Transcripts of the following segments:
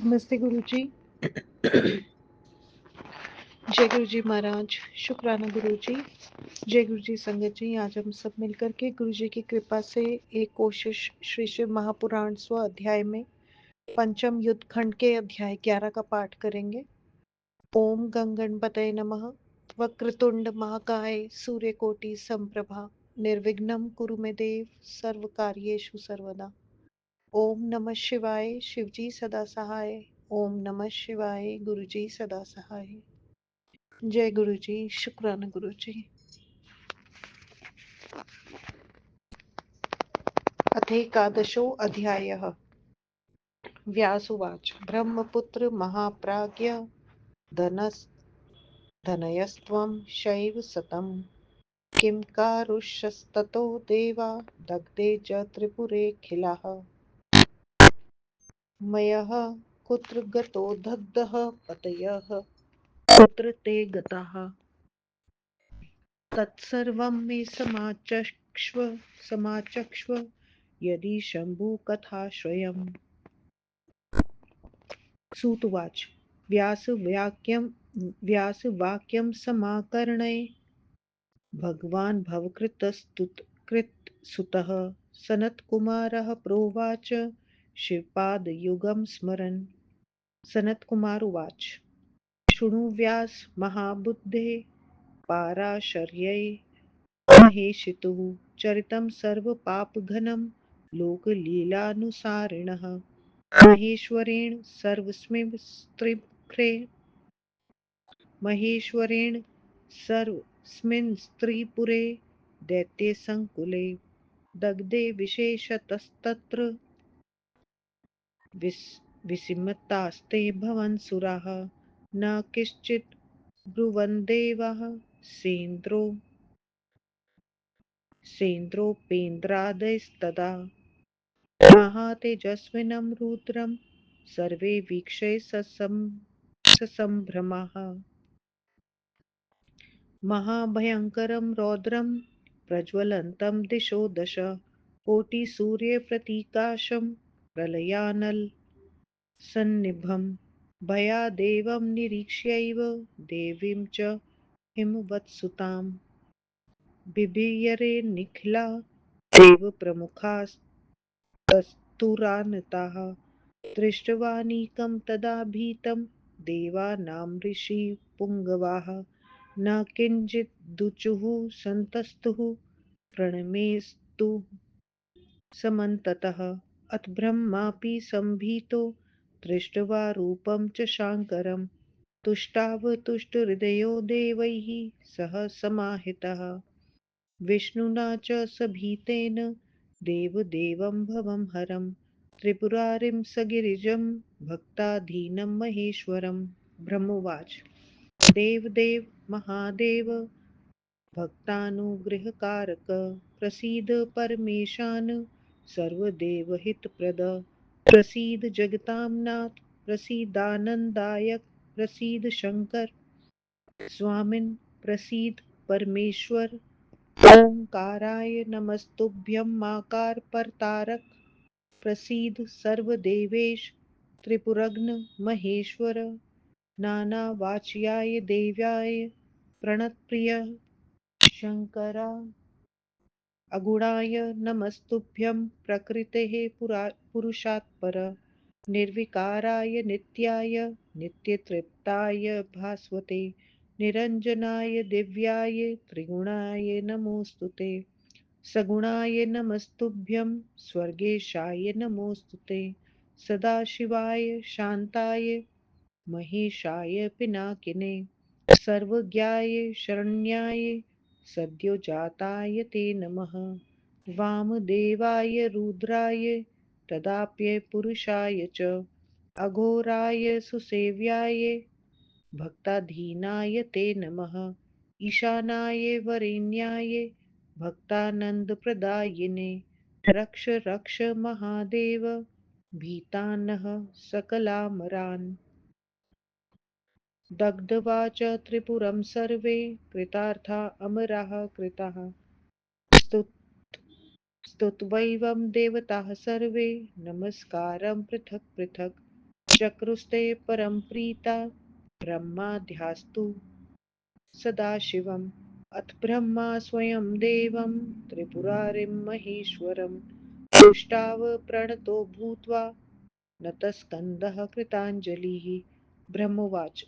नमस्ते गुरु जी। जय गुरु जी महाराज। शुक्राना गुरु जी। जय गुरु जी संगत जी। आज हम सब मिलकर के गुरु जी की कृपा से एक कोशिश श्री शिव महापुराण 100 अध्याय में पंचम युद्ध खंड के अध्याय 11 का पाठ करेंगे। ओम गंगणपतये नमः। वक्रतुंड महाकाय सूर्यकोटि संप्रभा निर्विघ्नं कुरु मे देव सर्व कार्येषु सर्वदा। ओम नमः शिवाय शिवजी सदा सहाय। ओम नमः शिवाय गुरुजी सदा सहाय। जय गुरु जी। शुक्राना गुरु जी। अथेकादशो अध्यायः। व्यासुवाच ब्रह्मपुत्र महाप्राज्ञ धनस धनयस्त्वं शैव सतम् किं कारुष्यस्ततो देवा दग्धे च त्रिपुरेऽखिलाः मयः कुत्र गतो दग्धः पतयः कुत्र ते गताः तत्सर्वं मे समाचक्ष्व यदि शम्भुकथाश्रयम्। सूतुवाच व्यासवाक्यं समाकर्ण्य भगवान् भवकृत्सुतः सनत्कुमारः प्रोवाच श्रीपादयुगं स्मरन्। सनत्कुमार उवाच शृणु व्यास महाबुद्धे पाराशर्यै महेशितुः चरितं सर्वपापघनं लोकलीलानुसारिणः महेश्वरेण सर्वस्मिन् स्त्रीपुरे दैत्यसङ्कुले दग्धे विशेषतस्तत्र विस्मितास्ते भवन् सुराः न किञ्चित् ब्रुवन्देवाः सेन्द्रोपेन्द्रादयस्तदा महातेजस्विनं रुद्रं सर्वे वीक्षे ससम्भ्रमाः महाभयङ्करं रौद्रं प्रज्वलन्तं दिशो दश कोटिसूर्यप्रकाशं प्रलयानलसन्निभं भयादेवं निरीक्ष्यैव देवीं च हिमवत्सुतां बिभीयरे निखिला देवप्रमुखास्तस्थुरानताः दृष्ट्वानीकं तदा भीतं देवानां ऋषिपुङ्गवाः न किञ्चिदुचुः सन्तस्तुः प्रणमेस्तु समन्ततः अथ ब्रह्मापि सम्भीतो दृष्ट्वा रूपं च शाङ्करं तुष्टावतुष्टहृदयो देवैः सह समाहितः विष्णुना च सभीतेन देवदेवं भवं हरं त्रिपुरारिं सगिरिजं भक्ताधीनं महेश्वरम्। ब्रह्मोवाच देवदेव महादेव भक्तानुग्रहकारक प्रसीद परमेशान सर्वदेवहितप्रद प्रसीद जगतां नाथ प्रसीदानन्दायक प्रसीद शंकर स्वामिन् प्रसीद परमेश्वर ओंकाराय नमस्तुभ्यं माकार परतारक प्रसीद सर्वदेवेश त्रिपुरग्न महेश्वर नानावाच्याय देव्याय प्रणतप्रिय शंकरा अगुणाय नमस्तुभ्यं प्रकृतेः पुरुषात्पर निर्विकाराय नित्याय नित्यतृप्ताय भास्वते निरञ्जनाय दिव्याय त्रिगुणाय नमोऽस्तुते सगुणाय नमस्तुभ्यं स्वर्गेशाय नमोऽस्तुते सदाशिवाय शान्ताय महेशाय पिनाकिने सर्वज्ञाय शरण्याय सद्योजाताय ते नमः वामदेवाय रुद्राय तदाप्य पुरुषाय च अघोराय सुसेव्याय भक्ताधीनाय ते नमः ईशानाय वरेण्याय भक्तानन्दप्रदायिने रक्ष रक्ष महादेव भीतानः सकलामरान् दग्ध्वा च त्रिपुरं सर्वे कृतार्था अमराः कृताः स्तुत्वैवं देवताः सर्वे नमस्कारं पृथक् पृथक् चक्रुस्ते परम प्रीता ब्रह्माध्यास्तु सदाशिवम् अथ ब्रह्मा स्वयं देवं त्रिपुरारिं महेश्वरं तुष्टाव प्रणतो भूत्वा नतस्कन्दः कृताञ्जलिः। ब्रह्मोवाच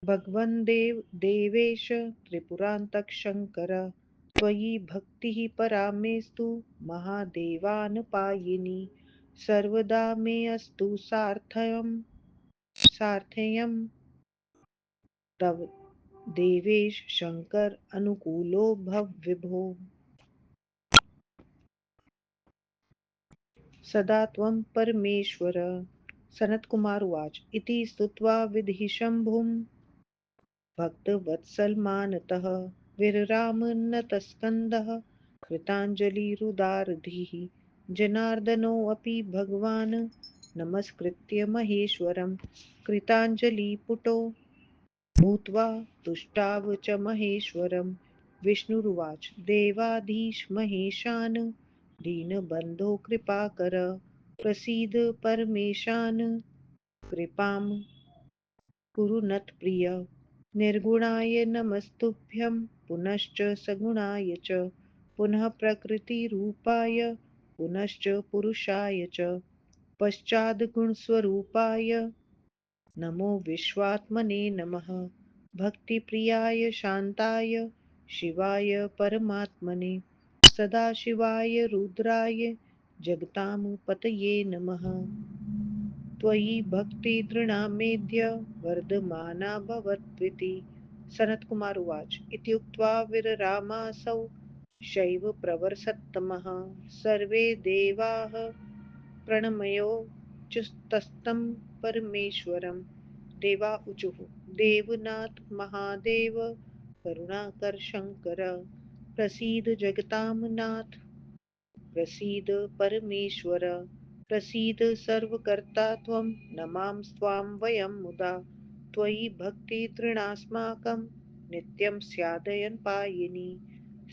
भगवन् देवेश त्रिपुरान्तक शङ्कर त्वयि भक्तिः परा मेस्तु महादेवानपायिनी सर्वदा मे अस्तु सार्थयम् तव देवेश शङ्कर अनुकूलो भव विभो सदा त्वं परमेश्वर। सनत्कुमार उवाच इति स्तुत्वा विधिशम्भुं भक्तवत्सलमानतः विररामन्नतस्कन्दः कृताञ्जलिरुदारधीः जनार्दनोऽपि भगवान् नमस्कृत्य महेश्वरं कृताञ्जलिपुटो भूत्वा तुष्टाव च महेश्वरं। विष्णुरुवाच देवाधीश महेशान दीनबन्धो कृपाकर प्रसीद परमेशान कृपां कुरु नत्प्रिय। निर्गुणाय नमस्तुभ्यं पुनश्च सगुणाय च पुनः प्रकृतिरूपाय पुनश्च पुरुषाय च पश्चाद्गुणस्वरूपाय नमो विश्वात्मने नमः। भक्तिप्रियाय शान्ताय शिवाय परमात्मने सदाशिवाय रुद्राय जगतां पतये नमः। त्वयि भक्तितृणामेध्य वर्धमाना भवत्विति। सनत्कुमार उवाच इत्युक्त्वा विररामासौ शैव प्रवर्षत्तमः सर्वे देवाः प्रणमयो च परमेश्वरम्। देवा ऊचुः देवनाथ महादेव करुणाकर शङ्कर प्रसीद जगतां नाथ प्रसीद परमेश्वर प्रसीद सर्वकर्ता त्वं नमामस्त्वां वयं मुदा त्वयि भक्तितृणास्माकं नित्यं स्यादयन् पायिनी।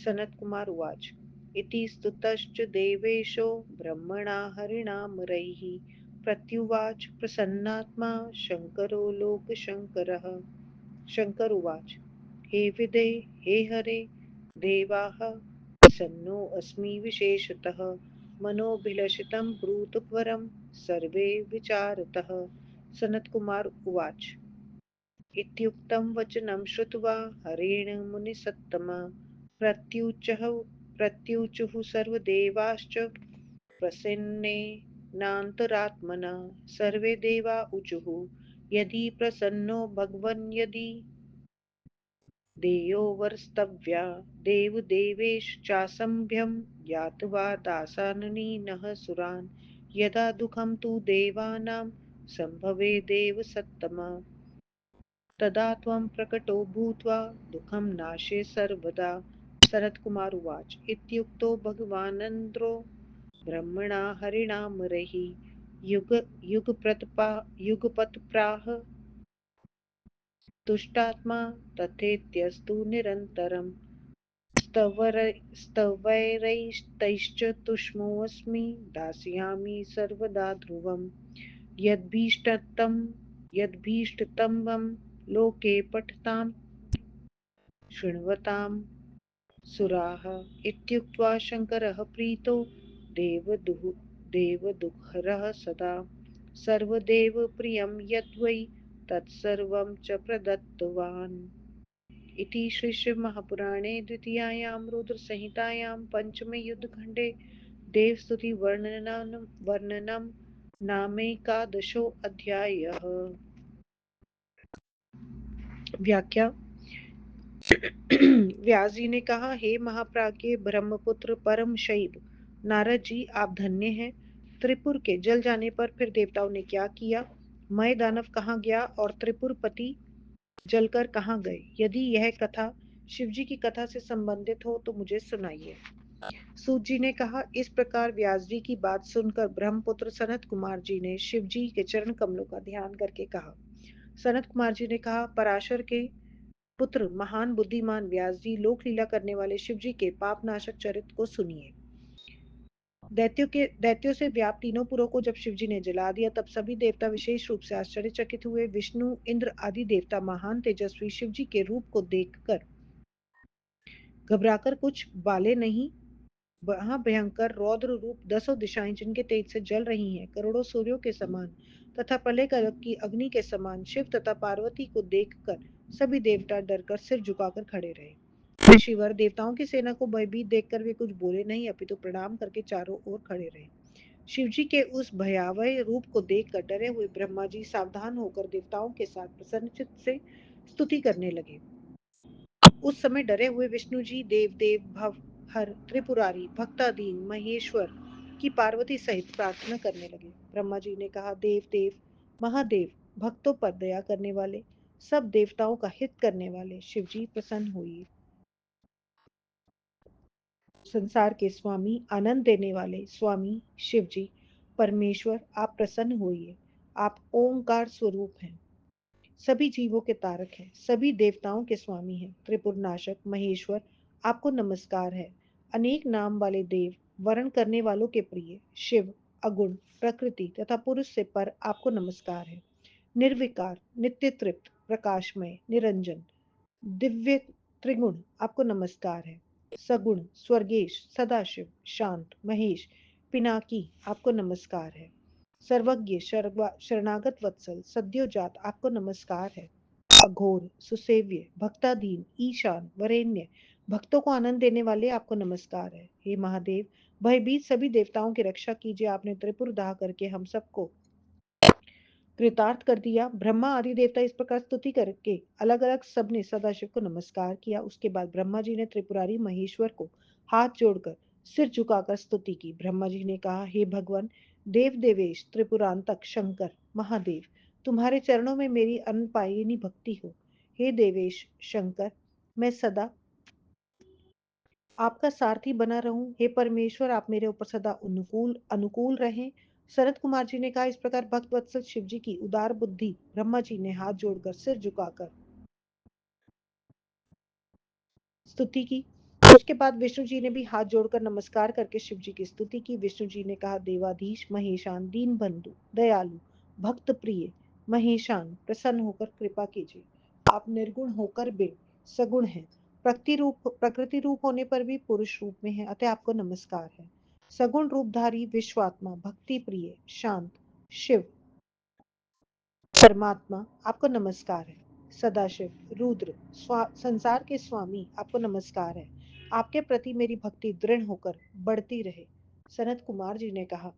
सनत्कुमार उवाच इति स्तुतश्च देवेशो ब्रह्मणा हरिणामरैः प्रत्युवाच प्रसन्नात्मा शङ्करो लोकशङ्करः। शङ्कर उवाच हे विदे हे हरे देवाः प्रसन्नोऽस्मि विशेषतः मनोभिलषितं ब्रूत वरं सर्वे विचारतः। सनत्कुमार उवाच इत्युक्तं वचनं श्रुत्वा हरेण मुनिसत्तमा प्रत्युचुः सर्वदेवाश्च प्रसन्नेनान्तरात्मना सर्वे देवा ऊचुः यदि प्रसन्नो भगवन् यदि देयो वरस्तव्या देवदेवेश चासभ्यं ज्ञात्वा दासाननीनः सुरान् यदा दुःखं तु देवानां सम्भवे देवसत्तमा तदा त्वं प्रकटो भूत्वा दुःखं नाशे सर्वदा। सनत्कुमार उवाच इत्युक्तो भगवानन्द्रो ब्रह्मणा हरिणामरैः युग युगपत्प्राह तुष्टात्मा तथेत्यस्तु निरन्तरम् स्तवैरैस्तैश्च तुष्मोऽस्मि दास्यामि सर्वदा ध्रुवम् यद्भीष्टतमं लोके पठतां शृण्वतां सुराः। इत्युक्त्वा शङ्करः प्रीतो देवदुह्हरः सदा सर्वदेवप्रियं यद्वै तत्सर्वं च प्रदत्तवान्। इति श्रीशिवमहापुराणे द्वितीयायां रुद्रसंहितायां पञ्चमे युद्धखण्डे देवस्तुतिवर्णनं नामैकादशोऽध्यायः। व्याख्या व्यास जी ने कहा हे महाप्राज्ञ ब्रह्मपुत्र परम शैव नारद जी आप धन्य हैं। त्रिपुर के जल जाने पर फिर देवताओं ने क्या किया, मय दानव कहाँ गया और त्रिपुरपति जलकर कहाँ गए। यदि यह कथा शिव जी की कथा से संबंधित हो तो मुझे सुनाइए। सूत जी ने कहा इस प्रकार व्यास जी की बात सुनकर ब्रह्मपुत्र सनत कुमार जी ने शिव जी के चरण कमलों का ध्यान करके कहा। सनत कुमार जी ने कहा पराशर के पुत्र महान बुद्धिमान व्यास जी लोक लीला करने वाले शिव जी के पाप नाशक चरित्र को सुनिए। दैत्यों से व्याप्त तीनों पुरों को जब शिवजी ने जला दिया, तब सभी देवता विशेष रूप से आश्चर्यचकित हुए। विष्णु, इंद्र आदि देवता महान तेजस्वी शिवजी के रूप को देखकर घबराकर कुछ बाले नहीं। वहां भयंकर रौद्र रूप, दसों दिशाएं जिनके तेज से जल रही हैं, करोड़ों सूर्यों के समान तथा प्रलय काल की अग्नि के समान, शिव तथा पार्वती को देखकर सभी देवता डरकर सिर झुकाकर खड़े रहे। ऋषिवर देवताओं की सेना को भयभीत देखकर वे कुछ बोले नहीं, अपितु प्रणाम करके चारों ओर खड़े रहे। शिवजी के उस भयावह रूप को देखकर डरे हुए ब्रह्मा जी सावधान होकर देवताओं के साथ प्रसन्नचित्त से स्तुति करने लगे। उस समय डरे हुए विष्णु जी देव देव भव हर त्रिपुरारी भक्तादीन महेश्वर की पार्वती सहित प्रार्थना करने लगे। ब्रह्मा जी ने कहा, देव देव महादेव, भक्तों पर दया करने वाले, सब देवताओं का हित करने वाले शिव जी प्रसन्न हुई। संसार के स्वामी, आनंद देने वाले स्वामी शिव जी परमेश्वर, आप प्रसन्न होइए। आप ओंकार स्वरूप हैं, सभी जीवों के तारक हैं, सभी देवताओं के स्वामी हैं, त्रिपुर नाशक महेश्वर, आपको नमस्कार है। अनेक नाम वाले देव, वर्ण करने वालों के प्रिय शिव, अगुण प्रकृति तथा पुरुष से पर आपको नमस्कार है। निर्विकार, नित्य तृप्त, प्रकाशमय, निरंजन, दिव्य त्रिगुण, आपको नमस्कार है। सगुण, स्वर्गेश, सदाशिव, शांत, महेश, पिनाकी, आपको नमस्कार है। सर्वज्ञ, शरणागत वत्सल, सद्योजात, आपको नमस्कार है। अघोर, सुसेव्य, भक्ताधीन, ईशान, वरेण्य, भक्तों को आनंद देने वाले, आपको नमस्कार है। हे महादेव, भयभीत सभी देवताओं की रक्षा कीजिए। आपने त्रिपुर दाह करके हम सबको कृतार्थ कर दिया। ब्रह्मा आदि देवता इस प्रकार स्तुति करके अलग अलग सबने सदाशिव को नमस्कार किया। उसके बाद ब्रह्मा जी ने त्रिपुरारी महेश्वर को हाथ जोड़कर सिर झुकाकर स्तुति की। ब्रह्मा जी ने कहा, हे भगवान, देव देवेश, त्रिपुरांतक शंकर महादेव, तुम्हारे चरणों में मेरी अनपायिनी भक्ति हो। हे देवेश शंकर, मैं सदा आपका सारथी बना रहूं। हे परमेश्वर, आप मेरे ऊपर सदा अनुकूल अनुकूल रहें। शरद कुमार जी ने कहा, इस प्रकार भक्त वत्सल शिव जी की उदार बुद्धि ब्रह्मा जी ने हाथ जोड़कर सिर झुकाकर स्तुति की। उसके बाद विष्णु जी ने भी हाथ जोड़कर नमस्कार करके शिव जी की स्तुति की। विष्णु जी ने कहा, देवाधीश महेशान, दीन बंधु, दयालु, भक्त प्रिय महेशान, प्रसन्न होकर कृपा कीजिए। आप निर्गुण होकर भी सगुण हैं, प्रकृति रूप होने पर भी पुरुष रूप में है, अतः आपको नमस्कार है। सगुण रूपधारी विश्वात्मा, भक्ति प्रिय, शांत शिव परमात्मा, आपको नमस्कार है। सदाशिव, रुद्र, संसार के स्वामी, आपको नमस्कार है। आपके प्रति मेरी भक्ति दृढ़ होकर बढ़ती रहे। सनत कुमार जी ने कहा।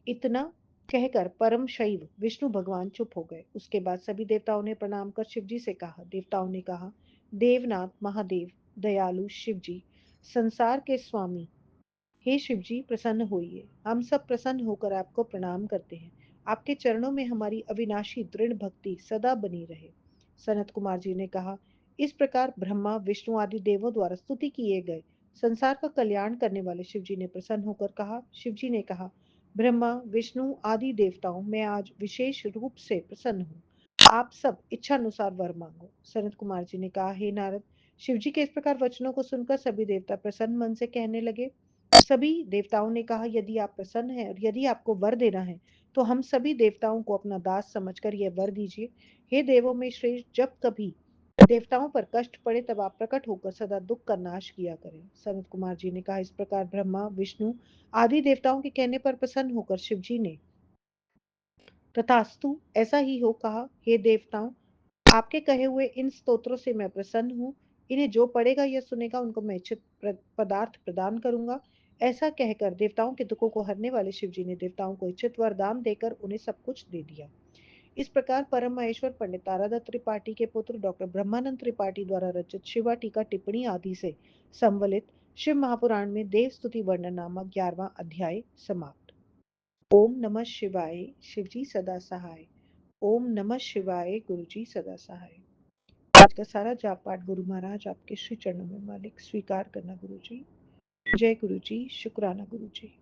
इतना कहकर परम शैव विष्णु भगवान चुप हो गए। उसके बाद सभी देवताओं ने प्रणाम कर शिव जी से कहा। देवताओं ने कहा, देवनाथ महादेव, दयालु शिव जी, संसार के स्वामी, हे शिव जी प्रसन्न होइए। हम सब प्रसन्न होकर आपको प्रणाम करते हैं। आपके चरणों में हमारी अविनाशी दृढ़ भक्ति सदा बनी रहे। सनत कुमार जी ने कहा, इस प्रकार ब्रह्मा विष्णु आदि देवों द्वारा स्तुति किए गए संसार का कल्याण करने वाले शिव जी ने प्रसन्न होकर कहा। शिव जी ने कहा, ब्रह्मा विष्णु आदि देवताओं, मैं आज विशेष रूप से प्रसन्न हूँ। आप सब इच्छा अनुसार वर मांगो। सनत कुमार जी ने कहा, हे नारद, शिव जी के इस प्रकार वचनों को सुनकर सभी देवता प्रसन्न मन से कहने लगे। सभी देवताओं ने कहा, यदि आप प्रसन्न हैं और यदि आपको वर देना है, तो हम सभी देवताओं को अपना दास समझकर यह वर दीजिए। हे देवों में श्रेष्ठ, जब कभी देवताओं पर कष्ट पड़े तब आप प्रकट होकर सदा दुख का नाश किया करें। सनत कुमार जी ने कहा, इस प्रकार ब्रह्मा विष्णु आदि देवताओं के कहने पर प्रसन्न होकर शिव जी ने तथास्तु ऐसा ही हो कहा। हे देवताओं, आपके कहे हुए इन स्तोत्रों से मैं प्रसन्न हूँ। इन्हें जो पढ़ेगा या सुनेगा उनको मैं इच्छित पदार्थ प्रदान करूंगा। ऐसा कहकर देवताओं के दुखों को हरने वाले शिव जी ने देवताओं को इच्छित वरदान देकर उन्हें सब कुछ दे दिया। इस प्रकार परम महेश्वर पंडित तारादत्त त्रिपाठी के पुत्र डॉक्टर ब्रह्मानंद त्रिपाठी द्वारा रचित शिवा टीका टिप्पणी आदि से संवलित शिव महापुराण में देव स्तुति वर्णन नामक 11वां अध्याय समाप्त। ओम नमः शिवाय, शिवजी सदा सहाय। ओम नमः शिवाय, गुरुजी सदा सहाय। आज का सारा जाप पाठ गुरु महाराज आपके श्री चरणों में मालिक स्वीकार करना गुरुजी। जय गुरुजी, शुक्राना गुरुजी।